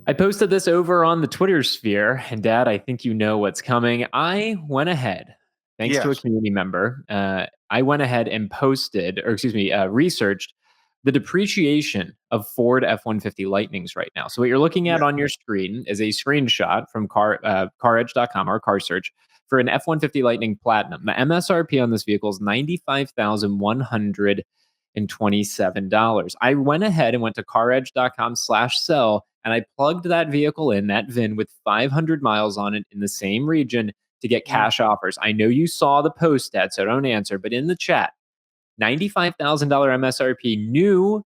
I posted this over on the Twitter sphere, and Dad, I think you know what's coming. I went ahead, thanks to a Yes. community member, I went ahead and posted, or excuse me, researched the depreciation of Ford F-150 Lightnings right now. So what you're looking Yeah. at on your screen is a screenshot from CarEdge.com or Car Search for an F-150 Lightning Platinum. The MSRP on this vehicle is $95,127. I went ahead and went to CarEdge.com/sell and I plugged that vehicle in, that VIN with 500 miles on it in the same region to get Mm. cash offers. I know you saw the post, Dad, so don't answer, but in the chat, $95,000 MSRP, new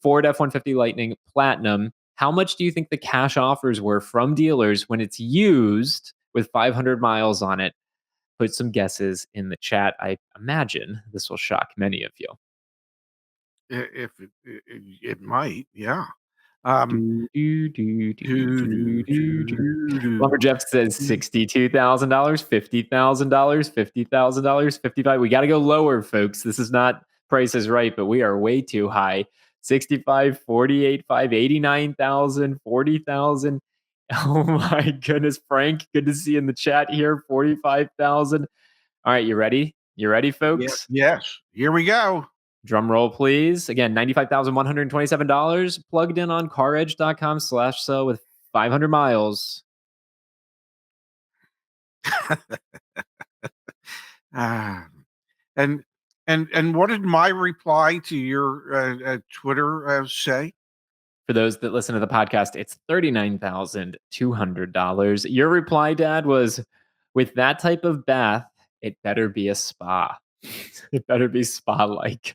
Ford F-150 Lightning Platinum. How much do you think the cash offers were from dealers when it's used with 500 miles on it? Put some guesses in the chat. I imagine this will shock many of you. If it might, yeah. Um, Do, do, do, do, doo, do, doo, do, do. doo, doo. Lumberjeff says $62,000, $50,000, $50,000, 55. We got to go lower, folks. This is not Price is Right, but we are way too high. 65, 48, 5, 89,000, 40,000. Oh my goodness, Frank. Good to see you in the chat here. 45,000. All right, you ready? You ready, Yeah, folks? yes. Here we go. Drum roll, please. Again, $95,127 plugged in on caredge.com/sell with 500 miles. Ah, and and what did my reply to your Twitter say? For those that listen to the podcast, it's $39,200. Your reply, Dad, was with that type of bath, it better be a spa. It better be spa like.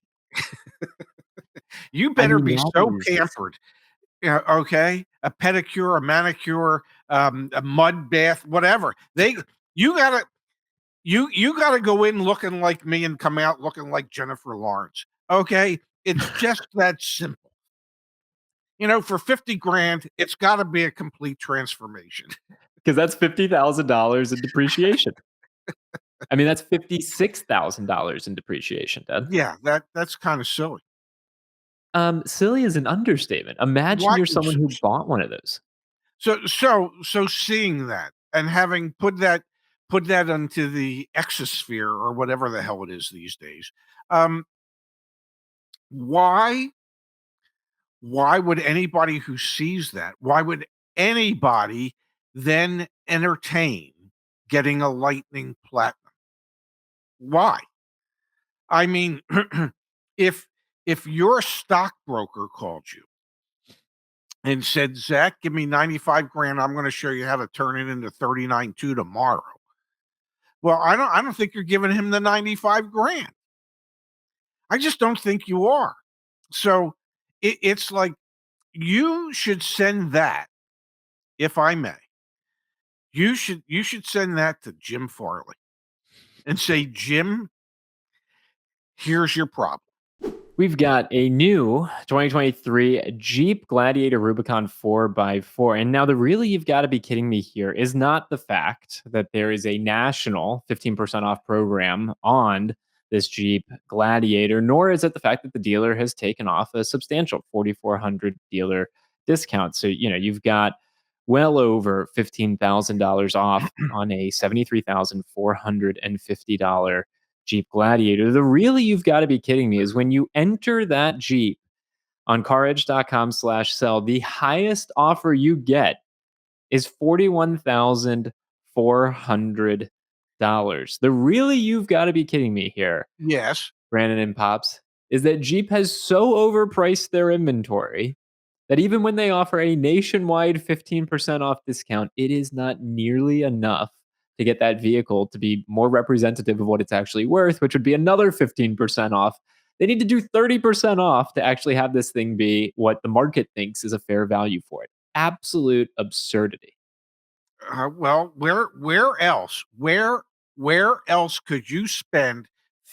You I better mean, be that so is pampered. Yeah, okay. A pedicure, a manicure, a mud bath, whatever. You gotta you gotta go in looking like me and come out looking like Jennifer Lawrence. Okay, it's just that simple. For 50 grand, it's got to be a complete transformation. because that's $50,000 in depreciation. I mean, that's $56,000 in depreciation, Dad. Yeah, that's kind of silly. Silly is an understatement. Imagine Why? you're someone who bought one of those. So seeing that and having put that onto the exosphere or whatever the hell it is these days, um, why would anybody who sees that? Why would anybody then entertain getting a Lightning Platinum? Why? I mean, if your stockbroker called you and said, Zach, give me 95 grand, I'm going to show you how to turn it into 39.2 tomorrow. Well, I don't think you're giving him the 95 grand. I just don't think you are. So it's like you should send that, if I may. You should send that to Jim Farley and say, Jim, here's your problem. We've got a new 2023 Jeep Gladiator Rubicon 4x4. And now, the really you've got to be kidding me here is not the fact that there is a national 15% off program on this Jeep Gladiator, nor is it the fact that the dealer has taken off a substantial 4,400 dealer discount. So, you've got well over $15,000 off on a $73,450 Jeep Gladiator. The really you've got to be kidding me is when you enter that Jeep on caredge.com/sell, the highest offer you get is $41,400. The really you've got to be kidding me here, Yes. Brandon and Pops, is that Jeep has so overpriced their inventory that even when they offer a nationwide 15% off discount, it is not nearly enough to get that vehicle to be more representative of what it's actually worth, which would be another 15% off. They need to do 30% off to actually have this thing be what the market thinks is a fair value for it. Absolute absurdity. Well, where else? Where else could you spend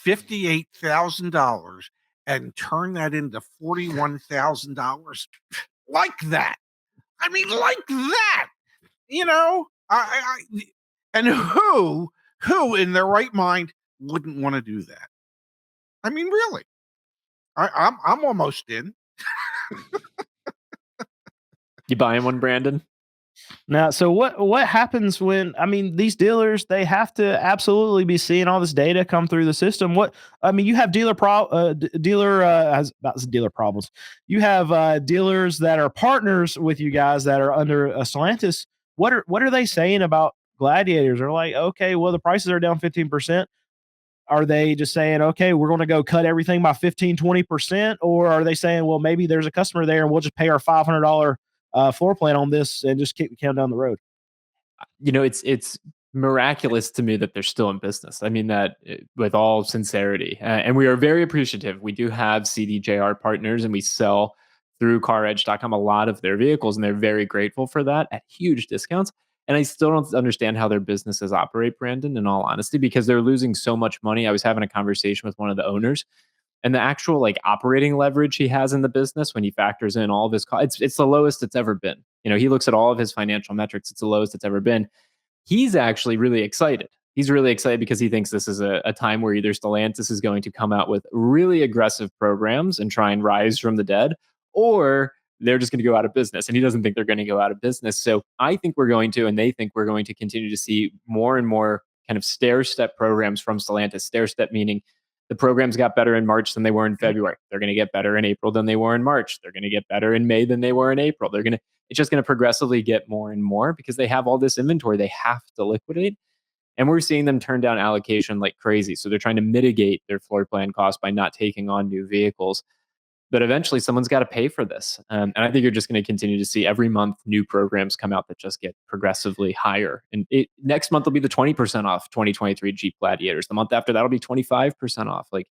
$58,000 and turn that into $41,000 like that? I mean, like that. And who in their right mind wouldn't want to do that? I mean, really, I'm almost in. You buying one, Brandon? Now, so what happens when I mean these dealers they have to absolutely be seeing all this data come through the system. What I mean, you have dealer has about dealer problems. You have dealers that are partners with you guys that are under Stellantis. What are they saying about Gladiators? They're like, okay, well the prices are down 15%. Are they just saying, okay, we're going to go cut everything by 15-20%? Or are they saying, well, maybe there's a customer there and we'll just pay our $500 floor plan on this and just kick the can down the road? It's miraculous to me that they're still in business. I mean that with all sincerity, and we are very appreciative. We do have CDJR partners, and we sell through CarEdge.com a lot of their vehicles, and they're very grateful for that at huge discounts. And I still don't understand how their businesses operate, Brandon. In all honesty, because they're losing so much money. I was having a conversation with one of the owners, and the actual like operating leverage he has in the business when he factors in all of his costs, it's the lowest it's ever been. He looks at all of his financial metrics, it's the lowest it's ever been. He's actually really excited. He's really excited because he thinks this is a time where either Stellantis is going to come out with really aggressive programs and try and rise from the dead, or they're just going to go out of business. And he doesn't think they're going to go out of business. So I think we're going to, and they think we're going to continue to see more and more kind of stair step programs from Stellantis. Stair step meaning the programs got better in March than they were in February. They're going to get better in April than they were in March. They're going to get better in May than they were in April. It's just going to progressively get more and more because they have all this inventory they have to liquidate. And we're seeing them turn down allocation like crazy. So they're trying to mitigate their floor plan costs by not taking on new vehicles. But eventually someone's got to pay for this. And I think you're just going to continue to see every month new programs come out that just get progressively higher. And next month will be the 20% off 2023 Jeep Gladiators. The month after that'll be 25% off. Like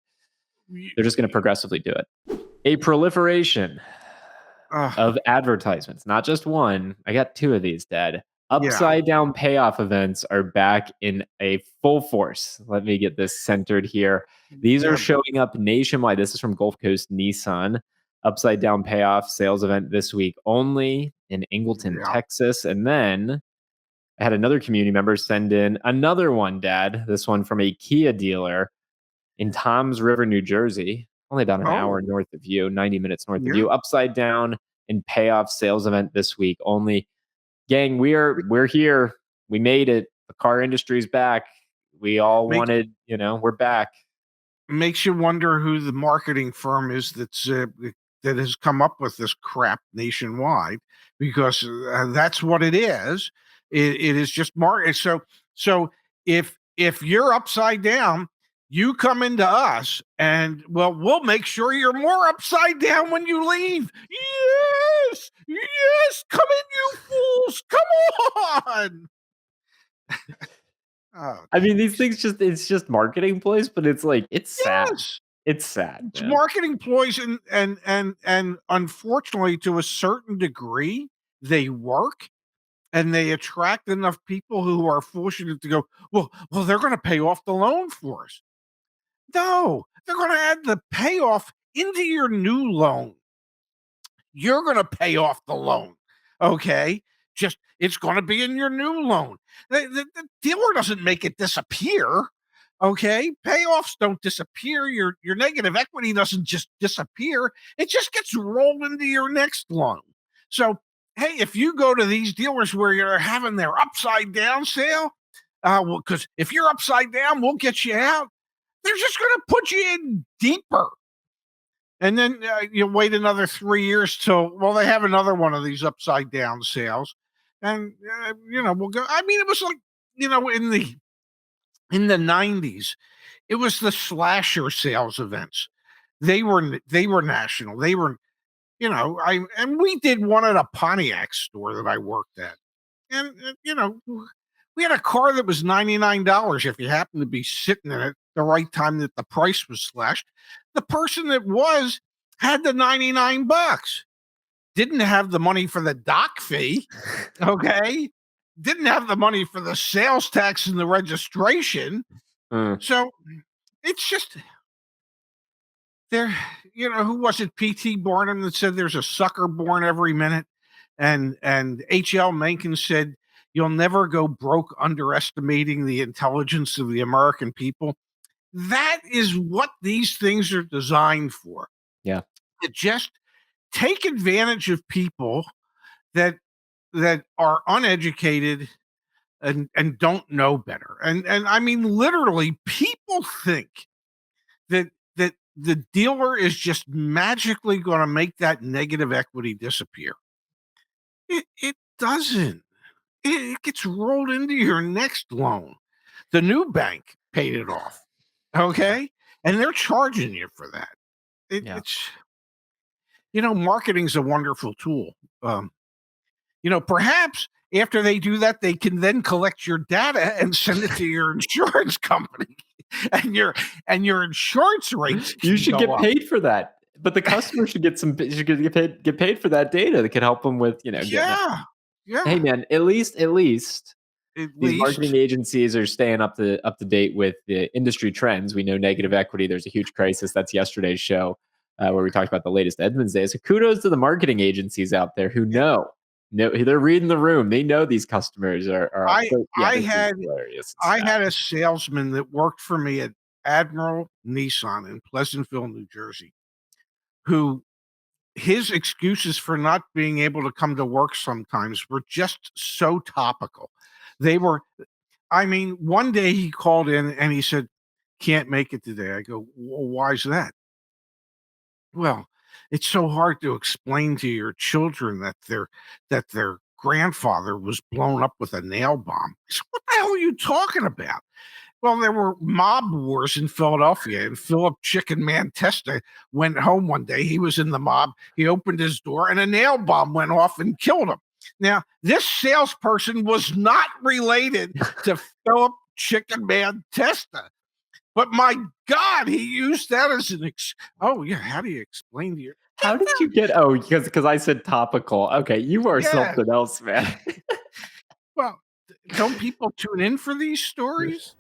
they're just going to progressively do it. A proliferation of advertisements, not just one. I got two of these, Dad. Upside down payoff events are back in a full force. Let me get this centered here. These are showing up nationwide. This is from Gulf Coast Nissan. Upside down payoff sales event this week only in Ingleton, Texas. And then I had another community member send in another one, Dad. This one from a Kia dealer in Toms River, New Jersey. Only about an hour north of you, 90 minutes north of you. Upside down and payoff sales event this week only. Gang, we're here. We made it. The car industry's back. We all wanted, we're back. Makes you wonder who the marketing firm is that has come up with this crap nationwide, because that's what it is. It is just market. So if you're upside down, you come into us, and we'll make sure you're more upside down when you leave. Yes, come in, you fools, come on. I mean, these things it's just marketing plays, but it's like it's sad. It's sad. It's marketing ploys, and unfortunately, to a certain degree, they work, and they attract enough people who are foolish enough to go, well, they're going to pay off the loan for us. No, they're going to add the payoff into your new loan. You're going to pay off the loan, okay? Just it's going to be in your new loan. The dealer doesn't make it disappear. Okay, payoffs don't disappear. Your negative equity doesn't just disappear. It just gets rolled into your next loan. So, hey, if you go to these dealers where you're having their upside down sale, because if you're upside down, we'll get you out. They're just going to put you in deeper. And then you wait another 3 years till, they have another one of these upside down sales. And, we'll go. I mean, it was like, in the 90s, it was the slasher sales events. They were national. They were, and we did one at a Pontiac store that I worked at. And, we had a car that was $99 if you happened to be sitting in it the right time that the price was slashed. The person that had the $99, didn't have the money for the dock fee, okay? Didn't have the money for the sales tax and the registration. So it's just there, who was it? P.T. Barnum that said there's a sucker born every minute. And H.L. Mencken said, you'll never go broke underestimating the intelligence of the American people. That is what these things are designed for. Yeah. To just take advantage of people that are uneducated and don't know better. And I mean, literally, people think that the dealer is just magically going to make that negative equity disappear. It doesn't. It gets rolled into your next loan. The new bank paid it off. Okay, and they're charging you for that. It's marketing's a wonderful tool. Perhaps after they do that, they can then collect your data and send it to your insurance company, and your insurance rates. You should get up. paid for that, but the customer should get get paid for that data that could help them with Yeah. Hey man, at least these marketing agencies are staying up to date with the industry trends. We know negative equity. There's a huge crisis. That's yesterday's show where we talked about the latest Edmunds Day. So kudos to the marketing agencies out there who know. No, they're reading the room. They know these customers are. I had a salesman that worked for me at Admiral Nissan in Pleasantville, New Jersey, who his excuses for not being able to come to work sometimes were just so topical. They were, I mean, one day he called in and he said, "Can't make it today." I go, "Well, why is that?" "Well, it's so hard to explain to your children that their grandfather was blown up with a nail bomb." I said, "What the hell are you talking about?" "Well, there were mob wars in Philadelphia, and Philip Chicken Man Testa went home one day. He was in the mob. He opened his door, and a nail bomb went off and killed him." Now, this salesperson was not related to Philip Chicken Man Testa. But my God, he used that as an oh yeah, how do you explain to your how did you get because I said topical. Okay, you are something else, man. Well, don't people tune in for these stories?